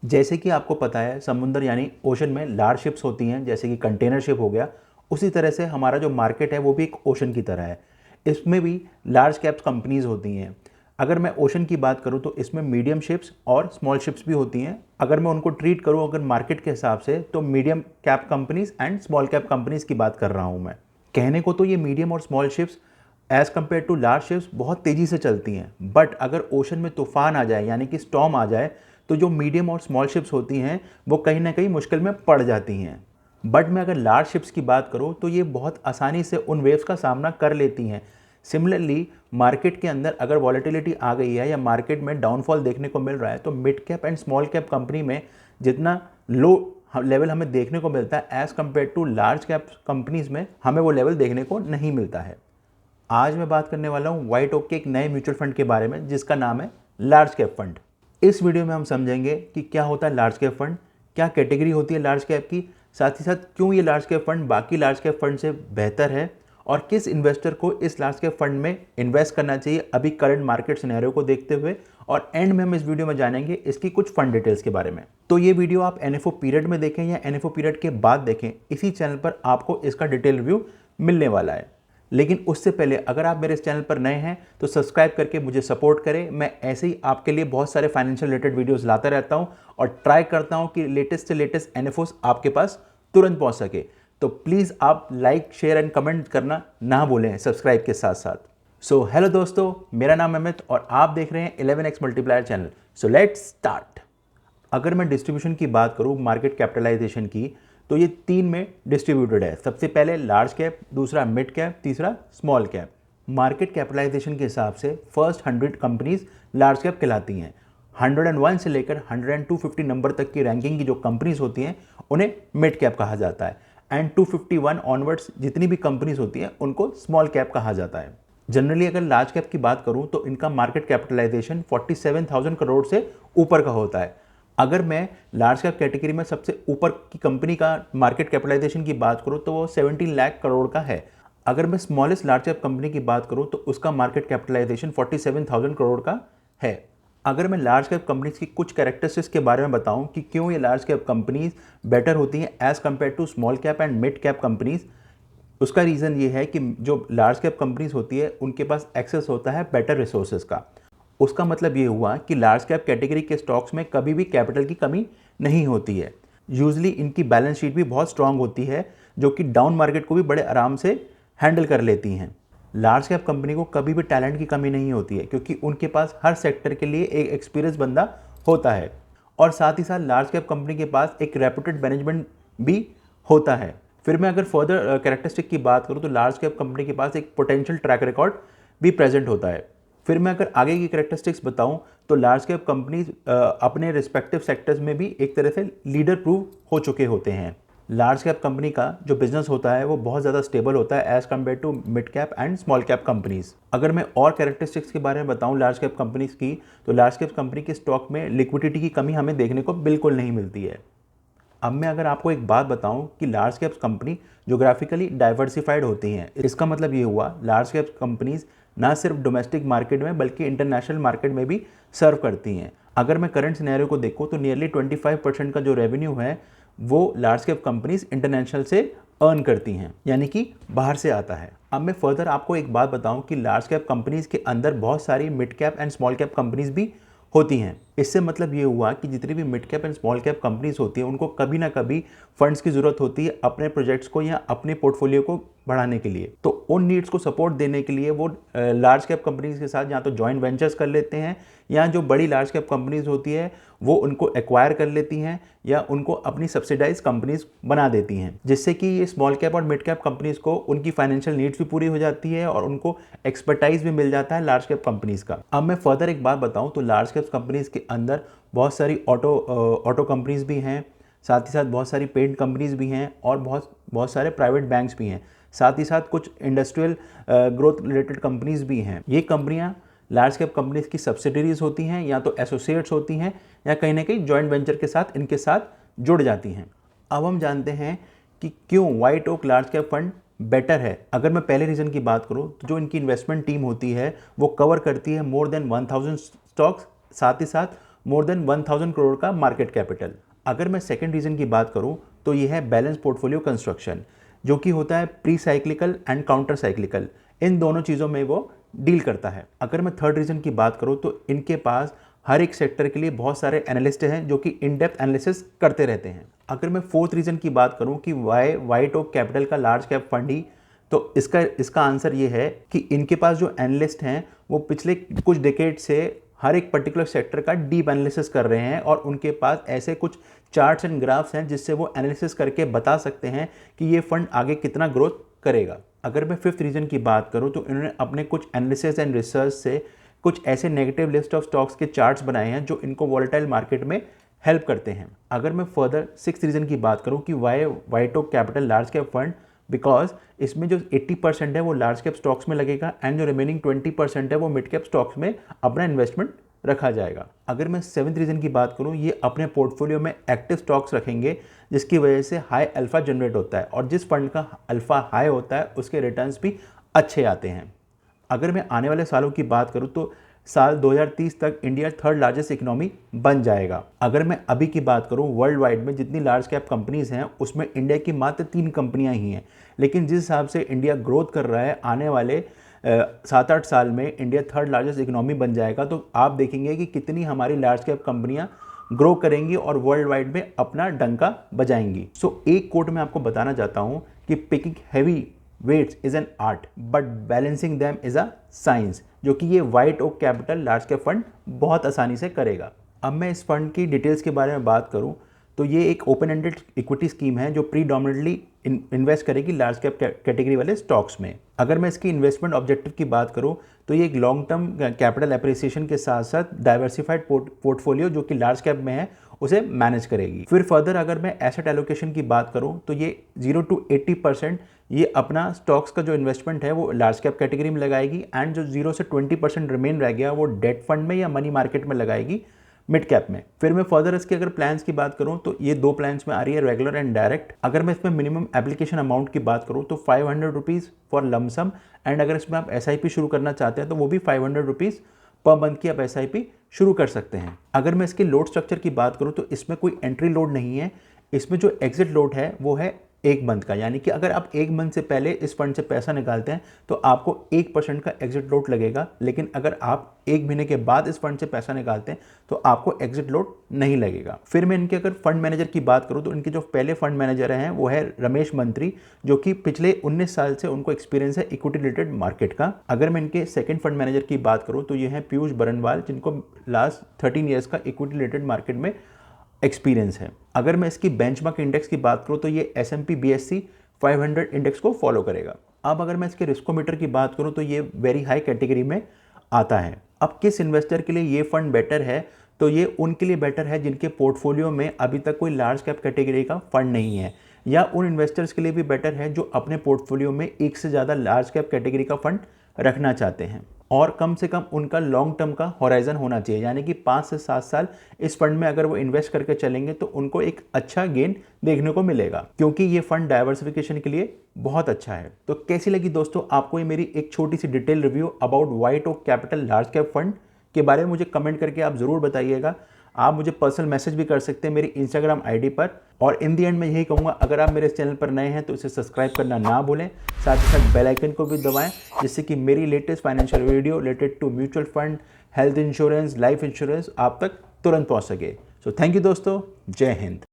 जैसे कि आपको पता है समुद्र यानी ओशन में लार्ज शिप्स होती हैं, जैसे कि कंटेनर शिप हो गया। उसी तरह से हमारा जो मार्केट है वो भी एक ओशन की तरह है। इसमें भी लार्ज कैप्स कंपनीज होती हैं। अगर मैं ओशन की बात करूं तो इसमें मीडियम शिप्स और स्मॉल शिप्स भी होती हैं। अगर मैं उनको ट्रीट करूं अगर मार्केट के हिसाब से, तो medium cap companies and small cap companies की बात कर रहा हूं मैं। कहने को तो ये मीडियम और small ships as compare to large ships बहुत तेज़ी से चलती हैं, बट अगर ओशन में तूफान आ जाए यानी कि स्टॉर्म आ जाए, तो जो मीडियम और स्मॉल शिप्स होती हैं वो कहीं ना कहीं मुश्किल में पड़ जाती हैं। बट मैं अगर लार्ज शिप्स की बात करूं तो ये बहुत आसानी से उन वेव्स का सामना कर लेती हैं। सिमिलरली मार्केट के अंदर अगर वॉलेटिलिटी आ गई है या मार्केट में डाउनफॉल देखने को मिल रहा है, तो mid cap and small cap company में जितना लो लेवल हमें देखने को मिलता है as compare to large cap companies में हमें वो लेवल देखने को नहीं मिलता है। आज मैं बात करने वाला हूँ व्हाइट ओक के एक नए म्यूचुअल फंड के बारे में जिसका नाम है लार्ज कैप फंड। इस वीडियो में हम समझेंगे कि क्या होता है लार्ज कैप फंड, क्या कैटेगरी होती है लार्ज कैप की, साथ ही साथ क्यों ये लार्ज कैप फंड बाकी लार्ज कैप फंड से बेहतर है, और किस इन्वेस्टर को इस लार्ज कैप फंड में इन्वेस्ट करना चाहिए अभी करंट मार्केट सिनेरियो को देखते हुए। और एंड में हम इस वीडियो में जानेंगे इसकी कुछ फंड डिटेल्स के बारे में। तो ये वीडियो आप एनएफओ पीरियड में देखें या एनएफओ पीरियड के बाद देखें, इसी चैनल पर आपको इसका डिटेल रिव्यू मिलने वाला है। लेकिन उससे पहले अगर आप मेरे इस चैनल पर नए हैं तो सब्सक्राइब करके मुझे सपोर्ट करें। मैं ऐसे ही आपके लिए बहुत सारे फाइनेंशियल रिलेटेड वीडियोस लाता रहता हूं और ट्राई करता हूं कि लेटेस्ट से लेटेस्ट एनएफओस आपके पास तुरंत पहुंच सके। तो प्लीज़ आप लाइक शेयर एंड कमेंट करना ना भूलें सब्सक्राइब के साथ साथ। सो हेलो दोस्तों, मेरा नाम अमित और आप देख रहे हैं 11x multiplier channel. So let's start. अगर मैं डिस्ट्रीब्यूशन की बात करूं मार्केट कैपिटलाइजेशन की, तो ये 3 में डिस्ट्रीब्यूटेड है। सबसे पहले लार्ज कैप, दूसरा मिड कैप, तीसरा स्मॉल कैप। मार्केट कैपिटलाइजेशन के हिसाब से फर्स्ट 100 कंपनीज लार्ज कैप कहलाती हैं। 101 से लेकर 100 250 नंबर तक की रैंकिंग की जो कंपनीज होती हैं उन्हें मिड कैप कहा जाता है, एंड 251 ऑनवर्ड्स जितनी भी कंपनीज होती हैं उनको स्मॉल कैप कहा जाता है। जनरली अगर लार्ज कैप की बात करूं तो इनका मार्केट कैपिटलाइजेशन 47,000 करोड़ से ऊपर का होता है। अगर मैं लार्ज कैप कैटेगरी में सबसे ऊपर की कंपनी का मार्केट कैपिटलाइजेशन की बात करूं तो वो 17 लाख करोड़ का है। अगर मैं स्मॉलेस्ट लार्ज कैप कंपनी की बात करूं तो उसका मार्केट कैपिटलाइजेशन 47,000 करोड़ का है। अगर मैं लार्ज कैप कंपनीज की कुछ कैरेक्टरिस्टिक्स के बारे में बताऊं कि क्यों ये लार्ज कैप कंपनीज बेटर होती हैं as compare to small cap and mid cap companies, उसका रीज़न ये है कि जो लार्ज कैप कंपनीज होती है उनके पास एक्सेस होता है बेटर रिसोर्सेज का। उसका मतलब ये हुआ कि लार्ज कैप कैटेगरी के स्टॉक्स में कभी भी कैपिटल की कमी नहीं होती है। यूजली इनकी बैलेंस शीट भी बहुत स्ट्रांग होती है जो कि डाउन मार्केट को भी बड़े आराम से हैंडल कर लेती हैं। लार्ज कैप कंपनी को कभी भी टैलेंट की कमी नहीं होती है क्योंकि उनके पास हर सेक्टर के लिए एक एक्सपीरियंस बंदा होता है, और साथ ही साथ लार्ज कैप कंपनी के पास एक रेपुटेड मैनेजमेंट भी होता है। फिर मैं अगर फर्दर कैरेक्टरिस्टिक की बात करूँ तो लार्ज कैप कंपनी के पास एक पोटेंशियल ट्रैक रिकॉर्ड भी प्रेजेंट होता है। फिर मैं अगर आगे की कैरेक्टरिस्टिक्स बताऊं तो लार्ज कैप कंपनीज अपने रिस्पेक्टिव सेक्टर्स में भी एक तरह से लीडर प्रूव हो चुके होते हैं। लार्ज कैप कंपनी का जो बिजनेस होता है वो बहुत ज़्यादा स्टेबल होता है as compare to mid cap and small cap companies. अगर मैं और कैरेक्टरिस्टिक्स के बारे में बताऊं लार्ज कैप कंपनीज की, तो लार्ज कैप कंपनी के स्टॉक में लिक्विडिटी की कमी हमें देखने को बिल्कुल नहीं मिलती है। अब मैं अगर आपको एक बात बताऊं कि large cap company geographically diversified होती हैं, इसका मतलब ये हुआ लार्ज कैप कंपनीज ना सिर्फ डोमेस्टिक मार्केट में बल्कि इंटरनेशनल मार्केट में भी सर्व करती हैं। अगर मैं करंट सिनेरियो को देखूं तो नियरली 25% का जो रेवेन्यू है वो लार्ज कैप कंपनीज इंटरनेशनल से अर्न करती हैं, यानी कि बाहर से आता है। अब मैं फर्दर आपको एक बात बताऊं कि लार्ज कैप कंपनीज के अंदर बहुत सारी mid cap and small cap companies भी होती हैं। इससे मतलब ये हुआ कि जितनी भी mid cap and small cap companies होती हैं उनको कभी ना कभी फंड्स की ज़रूरत होती है अपने प्रोजेक्ट्स को या अपने पोर्टफोलियो को बढ़ाने के लिए। तो उन नीड्स को सपोर्ट देने के लिए वो लार्ज कैप कंपनीज के साथ या तो जॉइंट वेंचर्स कर लेते हैं, या जो बड़ी लार्ज कैप कंपनीज होती है वो उनको एक्वायर कर लेती हैं या उनको अपनी सब्सिडाइज कंपनीज बना देती हैं, जिससे कि ये स्मॉल कैप और मिड कैप कंपनीज को उनकी फाइनेंशियल नीड्स भी पूरी हो जाती है और उनको एक्सपर्टाइज भी मिल जाता है लार्ज कैप कंपनीज का। अब मैं फर्दर एक बात बताऊं तो लार्ज कैप कंपनीज के अंदर बहुत सारी ऑटो कंपनीज भी हैं, साथ ही साथ बहुत सारी पेंट कंपनीज भी हैं और बहुत सारे प्राइवेट बैंक्स भी हैं, साथ ही साथ कुछ इंडस्ट्रियल ग्रोथ रिलेटेड कंपनीज भी हैं। ये कंपनियां लार्ज कैप कंपनीज की सब्सिडरीज होती हैं या तो एसोसिएट्स होती हैं या कहीं ना कहीं जॉइंट वेंचर के साथ इनके साथ जुड़ जाती हैं। अब हम जानते हैं कि क्यों White Oak large cap fund better है। अगर मैं पहले रीज़न की बात करूं तो जो इनकी इन्वेस्टमेंट टीम होती है वो कवर करती है मोर देन 1000 स्टॉक्स, साथ ही साथ मोर देन 1000 करोड़ का मार्केट कैपिटल। अगर मैं सेकंड रीज़न की बात करूं तो ये है बैलेंस पोर्टफोलियो कंस्ट्रक्शन, जो कि होता है pre cyclical and counter cyclical, इन दोनों चीज़ों में वो डील करता है। अगर मैं थर्ड रीज़न की बात करूं तो इनके पास हर एक सेक्टर के लिए बहुत सारे एनालिस्ट हैं जो कि इन डेप्थ एनालिसिस करते रहते हैं। अगर मैं फोर्थ रीज़न की बात करूं कि वाई व्हाइट ओक कैपिटल का लार्ज कैप फंड ही, तो इसका आंसर ये है कि इनके पास जो एनालिस्ट हैं वो पिछले कुछ डिकेड से हर एक पर्टिकुलर सेक्टर का डीप एनालिसिस कर रहे हैं और उनके पास ऐसे कुछ चार्ट्स एंड ग्राफ्स हैं जिससे वो एनालिसिस करके बता सकते हैं कि ये फंड आगे कितना ग्रोथ करेगा। अगर मैं फिफ्थ रीजन की बात करूं तो इन्होंने अपने कुछ एनालिसिस एंड रिसर्च से कुछ ऐसे नेगेटिव लिस्ट ऑफ स्टॉक्स के चार्ट्स बनाए हैं जो इनको वॉलेटाइल मार्केट में हेल्प करते हैं। अगर मैं फर्दर सिक्स रीजन की बात करूं कि why White Oak Capital large cap fund, because इसमें जो 80% है वो लार्ज कैप स्टॉक्स में लगेगा एंड जो रिमेनिंग 20% है वो मिड कैप स्टॉक्स में अपना इन्वेस्टमेंट रखा जाएगा। अगर मैं सेवंथ रीजन की बात करूं, ये अपने पोर्टफोलियो में एक्टिव स्टॉक्स रखेंगे जिसकी वजह से हाई अल्फा जनरेट होता है, और जिस फंड का अल्फा हाई होता है उसके रिटर्न्स भी अच्छे आते हैं। अगर मैं आने वाले सालों की बात करूं तो साल 2030 तक इंडिया थर्ड लार्जेस्ट इकोनॉमी बन जाएगा। अगर मैं अभी की बात करूं, वर्ल्ड वाइड में जितनी लार्ज कैप कंपनीज हैं उसमें इंडिया की मात्र 3 कंपनियां ही हैं, लेकिन जिस हिसाब से इंडिया ग्रोथ कर रहा है आने वाले 7-8 साल में इंडिया थर्ड लार्जेस्ट इकोनॉमी बन जाएगा। तो आप देखेंगे कि कितनी हमारी लार्ज कैप कंपनियां ग्रो करेंगी और वर्ल्ड वाइड में अपना डंका बजाएंगी। एक कोट मैं आपको बताना चाहता हूं कि picking heavy weights is an art but balancing them is a science, जो कि ये White Oak Capital large cap fund बहुत आसानी से करेगा। अब मैं इस फंड की डिटेल्स के बारे में बात करूं तो ये एक ओपन एंडेड इक्विटी स्कीम है जो प्रीडोमिनेटली इन्वेस्ट करेगी लार्ज कैप कैटेगरी वाले स्टॉक्स में। अगर मैं इसकी इन्वेस्टमेंट ऑब्जेक्टिव की बात करूं तो ये एक लॉन्ग टर्म कैपिटल एप्रिसिएशन के साथ साथ डाइवर्सिफाइड पोर्टफोलियो जो कि लार्ज कैप में है उसे मैनेज करेगी। फिर फर्दर अगर मैं एसेट एलोकेशन की बात करूं तो ये 0 to 80% ये अपना स्टॉक्स का जो इन्वेस्टमेंट है वो लार्ज कैप कैटेगरी में लगाएगी एंड जो 0 से 20% रिमेन रह गया वो डेट फंड में या मनी मार्केट में लगाएगी मिड कैप में। फिर मैं फर्दर इसके अगर प्लान्स की बात करूं तो ये 2 प्लान्स में आ रही है, रेगुलर एंड डायरेक्ट। अगर मैं इसमें मिनिमम एप्लीकेशन अमाउंट की बात करूं तो 500 रुपीज़ फॉर लमसम, एंड अगर इसमें आप SIP शुरू करना चाहते हैं तो वो भी 500 रुपीज़ पर मंथ की आप SIP शुरू कर सकते हैं। अगर मैं इसके लोड स्ट्रक्चर की बात करूं तो इसमें कोई एंट्री लोड नहीं है, इसमें जो एग्जिट लोड है वो है 1 मंथ का, यानी कि अगर आप 1 मंथ से पहले इस फंड से पैसा निकालते हैं तो आपको 1% का एग्जिट लोड लगेगा, लेकिन अगर आप 1 महीने के बाद इस फंड से पैसा निकालते हैं तो आपको एग्जिट लोड नहीं लगेगा। फिर मैं इनके अगर फंड मैनेजर की बात करूं तो इनके जो पहले फंड मैनेजर हैं वो है रमेश मंत्री, जो कि पिछले 19 साल से उनको एक्सपीरियंस है इक्विटी रिलेटेड मार्केट का। अगर मैं इनके सेकंड फंड मैनेजर की बात करूं तो ये है पीयूष बरनवाल, जिनको लास्ट 13 ईयर्स का इक्विटी रिलेटेड मार्केट में एक्सपीरियंस है। अगर मैं इसकी बेंचमार्क इंडेक्स की बात करूं तो ये S&P BSE 500 इंडेक्स को फॉलो करेगा। अब अगर मैं इसके रिस्कोमीटर की बात करूं तो ये वेरी हाई कैटेगरी में आता है। अब किस इन्वेस्टर के लिए ये फंड बेटर है, तो ये उनके लिए बेटर है जिनके पोर्टफोलियो में अभी तक कोई लार्ज कैप कैटेगरी का फंड नहीं है, या उन इन्वेस्टर्स के लिए भी बेटर है जो अपने पोर्टफोलियो में एक से ज़्यादा लार्ज कैप कैटेगरी का फंड रखना चाहते हैं और कम से कम उनका लॉन्ग टर्म का होराइजन होना चाहिए, यानी कि 5 से 7 साल इस फंड में अगर वो इन्वेस्ट करके चलेंगे तो उनको एक अच्छा गेन देखने को मिलेगा, क्योंकि ये फंड डाइवर्सिफिकेशन के लिए बहुत अच्छा है। तो कैसी लगी दोस्तों आपको ये मेरी एक छोटी सी detail review about White Oak Capital large cap fund के बारे में? मुझे कमेंट करके आप ज़रूर बताइएगा। आप मुझे पर्सनल मैसेज भी कर सकते हैं मेरी इंस्टाग्राम ID पर। और इन दी एंड मैं यही कहूँगा, अगर आप मेरे इस चैनल पर नए हैं तो इसे सब्सक्राइब करना ना भूलें, साथ ही साथ बेल आइकन को भी दबाएं, जिससे कि मेरी latest financial video related to mutual fund, health insurance, life insurance आप तक तुरंत पहुँच सके। सो थैंक यू दोस्तों, जय हिंद।